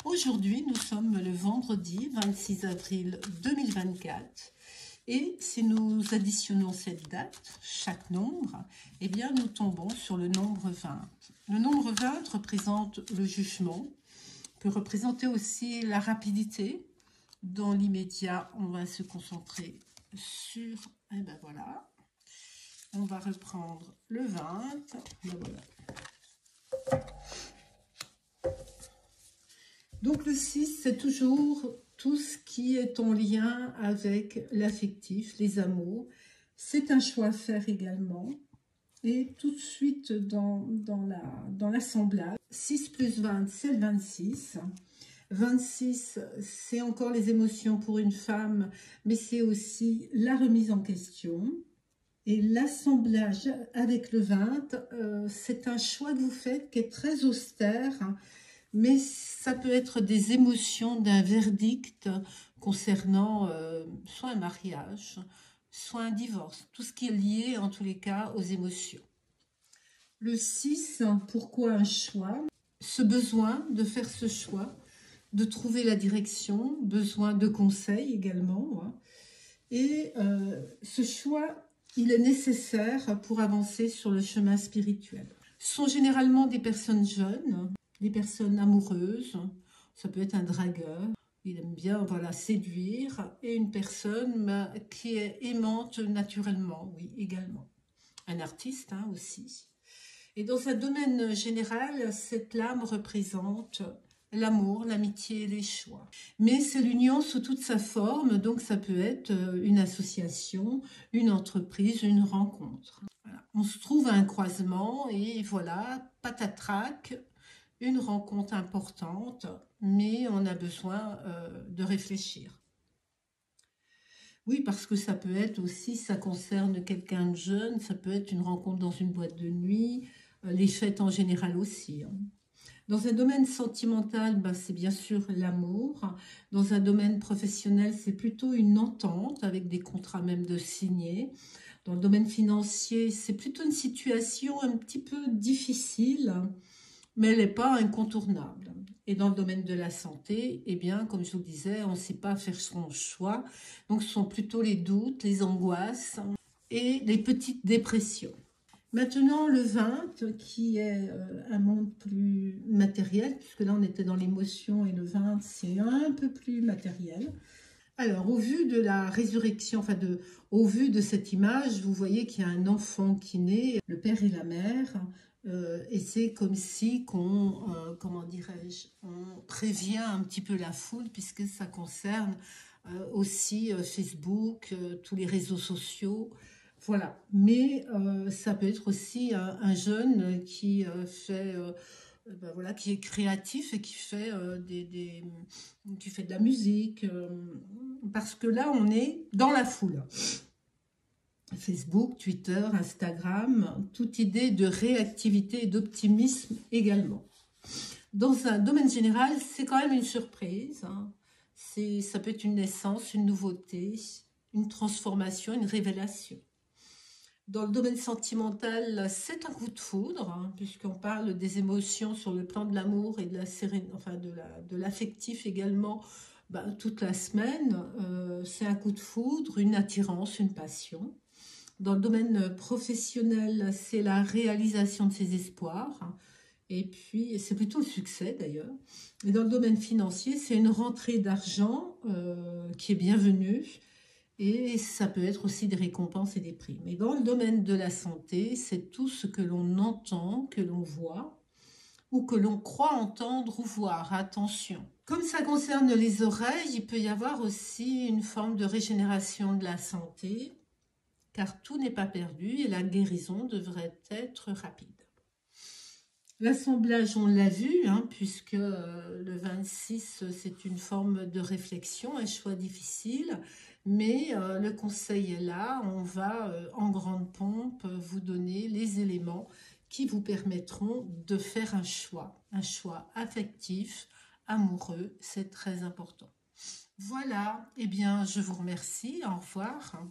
Aujourd'hui, nous sommes le vendredi 26 avril 2024 et si nous additionnons cette date, chaque nombre, eh bien nous tombons sur le nombre 20. Le nombre 20 représente le jugement, peut représenter aussi la rapidité. Dans l'immédiat, on va se concentrer sur, et ben voilà, on va reprendre le 20, ben voilà. Donc le 6, c'est toujours tout ce qui est en lien avec l'affectif, les amours. C'est un choix à faire également. Et tout de suite dans l'assemblage, 6 plus 20, c'est le 26. 26, c'est encore les émotions pour une femme, mais c'est aussi la remise en question. Et l'assemblage avec le 20, c'est un choix que vous faites qui est très austère, mais ça peut être des émotions d'un verdict concernant soit un mariage, soit un divorce. Tout ce qui est lié, en tous les cas, aux émotions. Le 6, pourquoi un choix? Ce besoin de faire ce choix, de trouver la direction, besoin de conseils également. Et ce choix, il est nécessaire pour avancer sur le chemin spirituel. Ce sont généralement des personnes jeunes, des personnes amoureuses, ça peut être un dragueur, il aime bien voilà, séduire, et une personne qui est aimante naturellement, oui, également. Un artiste aussi. Et dans un domaine général, cette lame représente l'amour, l'amitié et les choix. Mais c'est l'union sous toute sa forme, donc ça peut être une association, une entreprise, une rencontre. Voilà. On se trouve à un croisement et voilà, patatrac, une rencontre importante, mais on a besoin de réfléchir. Oui, parce que ça peut être aussi, ça concerne quelqu'un de jeune, ça peut être une rencontre dans une boîte de nuit, les fêtes en général aussi. Dans un domaine sentimental, c'est bien sûr l'amour. Dans un domaine professionnel, c'est plutôt une entente avec des contrats même de signer. Dans le domaine financier, c'est plutôt une situation un petit peu difficile, mais elle n'est pas incontournable. Et dans le domaine de la santé, eh bien, comme je vous le disais, on ne sait pas faire son choix. Donc, ce sont plutôt les doutes, les angoisses et les petites dépressions. Maintenant, le 20, qui est un monde plus matériel, puisque là, on était dans l'émotion, et le 20, c'est un peu plus matériel. Alors, au vu de la résurrection, au vu de cette image, vous voyez qu'il y a un enfant qui naît, le père et la mère, et c'est comme si comment dirais-je, on prévient un petit peu la foule, puisque ça concerne aussi Facebook, tous les réseaux sociaux. Voilà, mais ça peut être aussi un jeune qui fait, voilà, qui est créatif et qui fait, qui fait de la musique, parce que là, on est dans la foule. Facebook, Twitter, Instagram, toute idée de réactivité et d'optimisme également. Dans un domaine général, c'est quand même une surprise. Ça peut être une naissance, une nouveauté, une transformation, une révélation. Dans le domaine sentimental, c'est un coup de foudre, puisqu'on parle des émotions sur le plan de l'amour et de de l'affectif également, toute la semaine. C'est un coup de foudre, une attirance, une passion. Dans le domaine professionnel, c'est la réalisation de ses espoirs. Et puis, c'est plutôt le succès d'ailleurs. Et dans le domaine financier, c'est une rentrée d'argent qui est bienvenue. Et ça peut être aussi des récompenses et des primes. Et dans le domaine de la santé, c'est tout ce que l'on entend, que l'on voit, ou que l'on croit entendre ou voir. Attention. Comme ça concerne les oreilles, il peut y avoir aussi une forme de régénération de la santé, car tout n'est pas perdu et la guérison devrait être rapide. L'assemblage, on l'a vu, puisque le 26, c'est une forme de réflexion, un choix difficile, mais le conseil est là, on va en grande pompe vous donner les éléments qui vous permettront de faire un choix affectif, amoureux, c'est très important. Voilà, eh bien je vous remercie, au revoir.